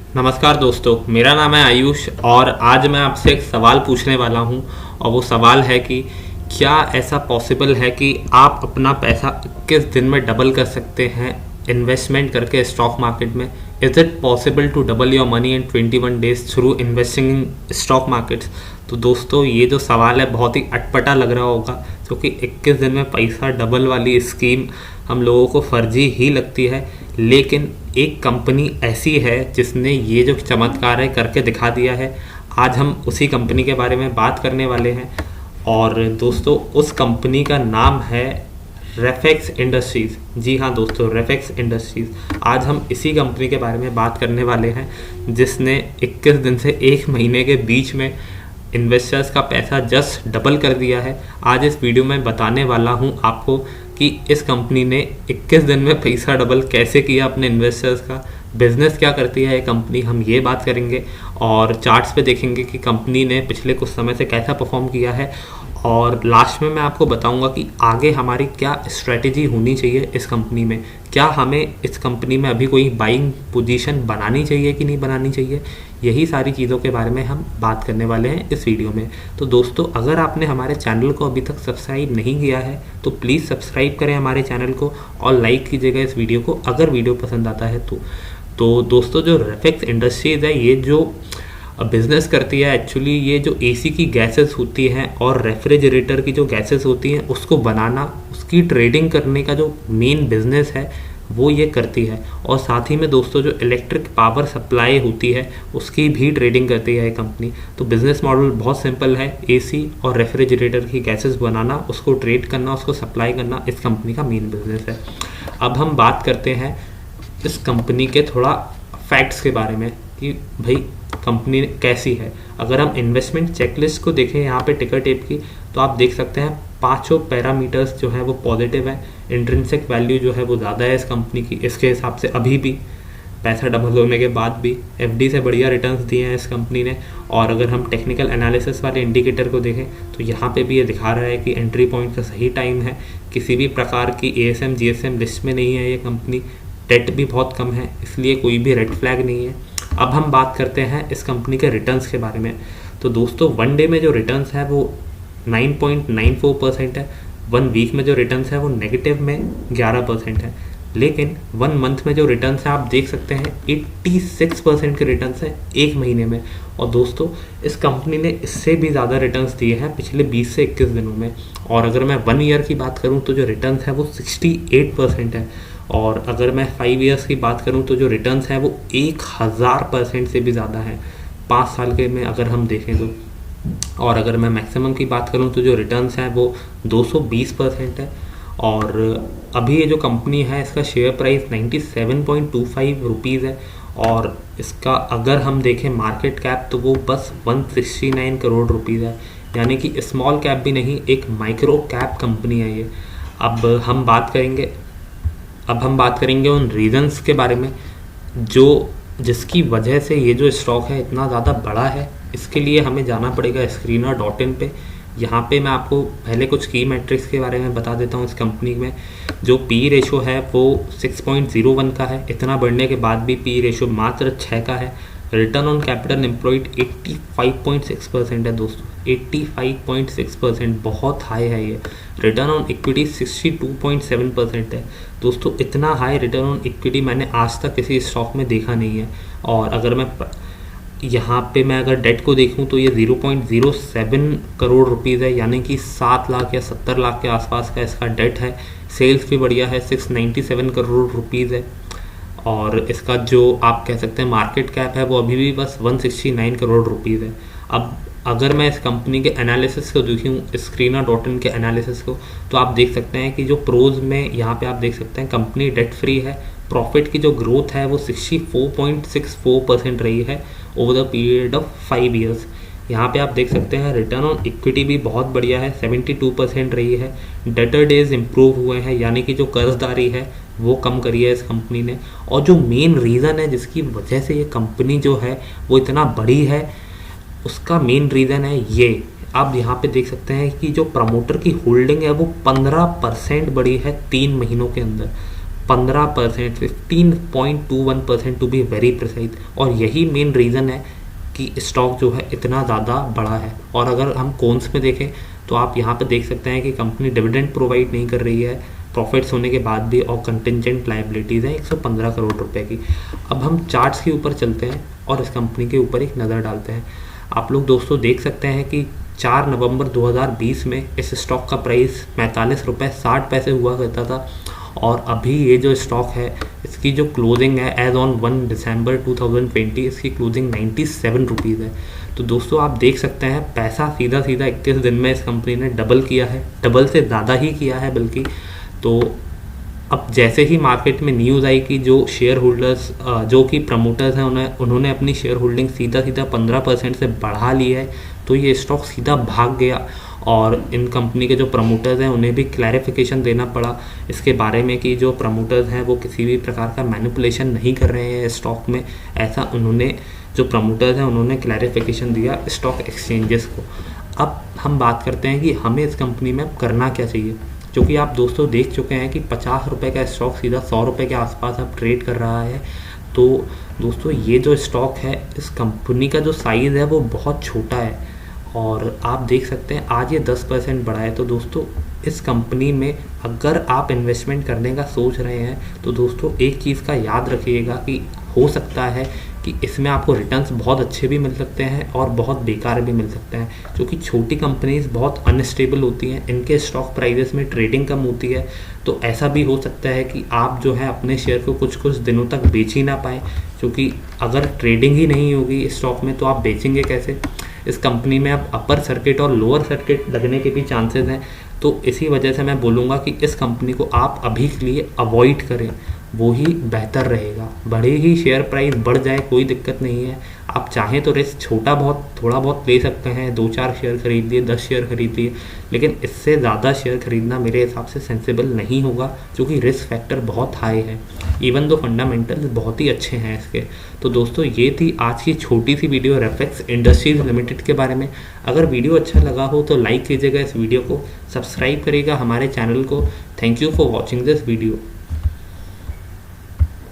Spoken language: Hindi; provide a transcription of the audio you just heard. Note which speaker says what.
Speaker 1: नमस्कार दोस्तों, मेरा नाम है आयुष और आज मैं आपसे एक सवाल पूछने वाला हूं। और वो सवाल है कि क्या ऐसा पॉसिबल है कि आप अपना पैसा किस दिन में डबल कर सकते हैं इन्वेस्टमेंट करके स्टॉक मार्केट में। Is it possible to double your money in 21 days through investing in stock markets. तो दोस्तों, ये जो सवाल है बहुत ही अटपटा लग रहा होगा, क्योंकि 21 दिन में पैसा डबल वाली स्कीम हम लोगों को फर्जी ही लगती है। लेकिन एक कंपनी ऐसी है जिसने ये जो चमत्कार है करके दिखा दिया है। आज हम उसी कंपनी के बारे में बात करने वाले हैं। और दोस्तों, उस कंपनी का नाम है रेफेक्स इंडस्ट्रीज़। जी हाँ दोस्तों, रेफेक्स इंडस्ट्रीज़। आज हम इसी कंपनी के बारे में बात करने वाले हैं जिसने 21 दिन से एक महीने के बीच में इन्वेस्टर्स का पैसा जस्ट डबल कर दिया है। आज इस वीडियो में बताने वाला हूँ आपको कि इस कंपनी ने 21 दिन में पैसा डबल कैसे किया अपने इन्वेस्टर्स का। बिजनेस क्या करती है ये कंपनी, हम ये बात करेंगे। और चार्ट्स पे देखेंगे कि कंपनी ने पिछले कुछ समय से कैसा परफॉर्म किया है। और लास्ट में मैं आपको बताऊंगा कि आगे हमारी क्या स्ट्रेटेजी होनी चाहिए इस कंपनी में। क्या हमें इस कंपनी में अभी कोई बाइंग पोजीशन बनानी चाहिए कि नहीं बनानी चाहिए। यही सारी चीज़ों के बारे में हम बात करने वाले हैं इस वीडियो में। तो दोस्तों, अगर आपने हमारे चैनल को अभी तक सब्सक्राइब नहीं किया है तो प्लीज़ सब्सक्राइब करें हमारे चैनल को और लाइक कीजिएगा इस वीडियो को अगर वीडियो पसंद आता है तो दोस्तों, जो रेफेक्स इंडस्ट्रीज़ है ये जो बिज़नेस करती है, एक्चुअली ये जो एसी की गैसेस होती हैं और रेफ्रिजरेटर की जो गैसेस होती हैं उसको बनाना, उसकी ट्रेडिंग करने का जो मेन बिज़नेस है वो ये करती है। और साथ ही में दोस्तों, जो इलेक्ट्रिक पावर सप्लाई होती है उसकी भी ट्रेडिंग करती है ये कंपनी। तो बिज़नेस मॉडल बहुत सिंपल है, एसी और रेफ्रिजरेटर की गैसेस बनाना, उसको ट्रेड करना, उसको सप्लाई करना इस कंपनी का मेन बिज़नेस है। अब हम बात करते हैं इस कंपनी के थोड़ा फैक्ट्स के बारे में कि भाई कंपनी कैसी है। अगर हम इन्वेस्टमेंट चेकलिस्ट को देखें यहाँ पे टिकर टेप की, तो आप देख सकते हैं पांचों पैरामीटर्स जो है वो पॉजिटिव है। इंट्रिंसिक वैल्यू जो है वो ज़्यादा है इस कंपनी की, इसके हिसाब से अभी भी पैसा डबल होने के बाद भी एफडी से बढ़िया रिटर्न्स दिए हैं इस कंपनी ने। और अगर हम टेक्निकल एनालिसिस वाले इंडिकेटर को देखें तो यहाँ पे भी ये दिखा रहा है कि एंट्री पॉइंट का सही टाइम है। किसी भी प्रकार की एएसएम जीएसएम लिस्ट में नहीं है ये कंपनी। डेट भी बहुत कम है, इसलिए कोई भी रेड फ्लैग नहीं है। अब हम बात करते हैं इस कंपनी के रिटर्न्स के बारे में। तो दोस्तों, वन डे में जो रिटर्न्स है वो 9.94% है। वन वीक में जो रिटर्न्स है वो नेगेटिव में 11% है। लेकिन वन मंथ में जो रिटर्न्स है आप देख सकते हैं 86% के रिटर्न्स हैं एक महीने में। और दोस्तों, इस कंपनी ने इससे भी ज़्यादा रिटर्न्स दिए हैं पिछले 20 से 21 दिनों में। और अगर मैं 1 ईयर की बात करूं तो जो रिटर्न्स है वो 68% है। और अगर मैं 5 ईयर्स की बात करूं तो जो रिटर्न्स है वो 1000% से भी ज़्यादा है 5 साल के में अगर हम देखें तो। और अगर मैं मैक्सिमम की बात करूं तो जो रिटर्न्स हैं वो 220% है। और अभी ये जो कंपनी है इसका शेयर प्राइस 97.25 रुपीज़ है। और इसका अगर हम देखें मार्केट कैप तो वो बस 169 करोड़ रुपीज़ है, यानी कि स्मॉल कैप भी नहीं, एक माइक्रो कैप कंपनी है ये। अब हम बात करेंगे उन रीजंस के बारे में जिसकी वजह से ये जो स्टॉक है इतना ज़्यादा बड़ा है। इसके लिए हमें जाना पड़ेगा screener.in पे। यहाँ पे मैं आपको पहले कुछ की मैट्रिक्स के बारे में बता देता हूँ। इस कंपनी में जो पी रेशो है वो 6.01 का है। इतना बढ़ने के बाद भी पी रेशो मात्र 6 का है। रिटर्न ऑन कैपिटल एम्प्लॉयड 85.6% है दोस्तों, 85.6%, बहुत हाई है ये। रिटर्न ऑन इक्विटी 62.7% है दोस्तों। इतना हाई रिटर्न ऑन इक्विटी मैंने आज तक किसी स्टॉक में देखा नहीं है। और अगर मैं यहाँ पे अगर डेट को देखूँ तो ये 0.07 करोड़ रुपीज़ है, यानी कि 7 लाख या 70 लाख के आसपास का इसका डेट है। सेल्स भी बढ़िया है, 697 करोड़ रुपीज़ है। और इसका जो आप कह सकते हैं मार्केट कैप है वो अभी भी बस 169 करोड़ रुपीज़ है। अब अगर मैं इस कंपनी के एनालिसिस को देखूँ, screener.in के एनालिसिस को, तो आप देख सकते हैं कि जो प्रोज में यहाँ पे आप देख सकते हैं कंपनी डेट फ्री है। प्रॉफिट की जो ग्रोथ है वो 64.64% रही है over the period of 5 years. यहाँ पे आप देख सकते हैं रिटर्न ऑन इक्विटी भी बहुत बढ़िया है, 72% रही है। डेटर डेज इम्प्रूव हुए हैं, यानी कि जो कर्जदारी है वो कम करी है इस कंपनी ने। और जो मेन रीज़न है जिसकी वजह से ये कंपनी जो है वो इतना बड़ी है, उसका मेन रीज़न है ये। आप यहाँ पे देख सकते हैं कि जो प्रमोटर की होल्डिंग है वो 15% बढ़ी है 3 महीनों के अंदर। 15%, 15.21% टू बी वेरी प्रिसाइज। और यही मेन रीज़न है कि स्टॉक जो है इतना ज़्यादा बड़ा है। और अगर हम कॉन्स में देखें तो आप यहाँ पर देख सकते हैं कि कंपनी डिविडेंड प्रोवाइड नहीं कर रही है प्रॉफिट्स होने के बाद भी, और कंटिंजेंट लाइबिलिटीज़ हैं 115 करोड़ रुपए की। अब हम चार्ट्स के ऊपर चलते हैं और इस कंपनी के ऊपर एक नज़र डालते हैं। आप लोग दोस्तों देख सकते हैं कि 4 नवंबर 2020 में इस स्टॉक का प्राइस 45 रुपये 60 पैसे हुआ करता था, और अभी ये जो स्टॉक है इसकी जो क्लोजिंग है एज ऑन 1 दिसंबर 2020 इसकी क्लोजिंग 97 रुपीज़ है। तो दोस्तों आप देख सकते हैं पैसा सीधा सीधा 21 दिन में इस कंपनी ने डबल किया है, डबल से ज़्यादा ही किया है बल्कि। तो अब जैसे ही मार्केट में न्यूज़ आई कि जो शेयर होल्डर्स जो कि प्रमोटर्स हैं उन्होंने अपनी शेयर होल्डिंग सीधा सीधा 15% से बढ़ा ली है, तो ये स्टॉक सीधा भाग गया। और इन कंपनी के जो प्रमोटर्स हैं उन्हें भी क्लैरिफिकेशन देना पड़ा इसके बारे में कि जो प्रमोटर्स हैं वो किसी भी प्रकार का मैनिपुलेशन नहीं कर रहे हैं स्टॉक में। ऐसा उन्होंने जो प्रमोटर्स हैं उन्होंने क्लैरिफिकेशन दिया स्टॉक एक्सचेंजेस को। अब हम बात करते हैं कि हमें इस कंपनी में करना क्या चाहिए, क्योंकि आप दोस्तों देख चुके हैं कि 50 रुपये का स्टॉक सीधा 100 रुपये के आसपास अब ट्रेड कर रहा है। तो दोस्तों ये जो स्टॉक है इस कंपनी का जो साइज़ है वो बहुत छोटा है, और आप देख सकते हैं आज ये 10% बढ़ा है। तो दोस्तों इस कंपनी में अगर आप इन्वेस्टमेंट करने का सोच रहे हैं तो दोस्तों एक चीज़ का याद रखिएगा कि हो सकता है कि इसमें आपको रिटर्न्स बहुत अच्छे भी मिल सकते हैं और बहुत बेकार भी मिल सकते हैं, क्योंकि छोटी कंपनीज बहुत अनस्टेबल होती हैं, इनके स्टॉक प्राइजेस में ट्रेडिंग कम होती है। तो ऐसा भी हो सकता है कि आप जो है अपने शेयर को कुछ कुछ दिनों तक बेच ही ना पाएँ, क्योंकि अगर ट्रेडिंग ही नहीं होगी स्टॉक में तो आप बेचेंगे कैसे। इस कंपनी में अब अपर सर्किट और लोअर सर्किट लगने के भी चांसेस हैं। तो इसी वजह से मैं बोलूँगा कि इस कंपनी को आप अभी के लिए अवॉइड करें, वो ही बेहतर रहेगा। बड़े ही शेयर प्राइस बढ़ जाए कोई दिक्कत नहीं है, आप चाहें तो रिस्क छोटा बहुत थोड़ा बहुत ले सकते हैं, 2-4 शेयर खरीद लिए, 10 शेयर खरीद लिए, लेकिन इससे ज़्यादा शेयर खरीदना मेरे हिसाब से सेंसिबल नहीं होगा, क्योंकि रिस्क फैक्टर बहुत हाई है, इवन दो फंडामेंटल्स बहुत ही अच्छे हैं इसके। तो दोस्तों ये थी आज की छोटी सी वीडियो रेफेक्स इंडस्ट्रीज लिमिटेड के बारे में। अगर वीडियो अच्छा लगा हो तो लाइक कीजिएगा इस वीडियो को, सब्सक्राइब करिएगा हमारे चैनल को। Thank you for watching this video.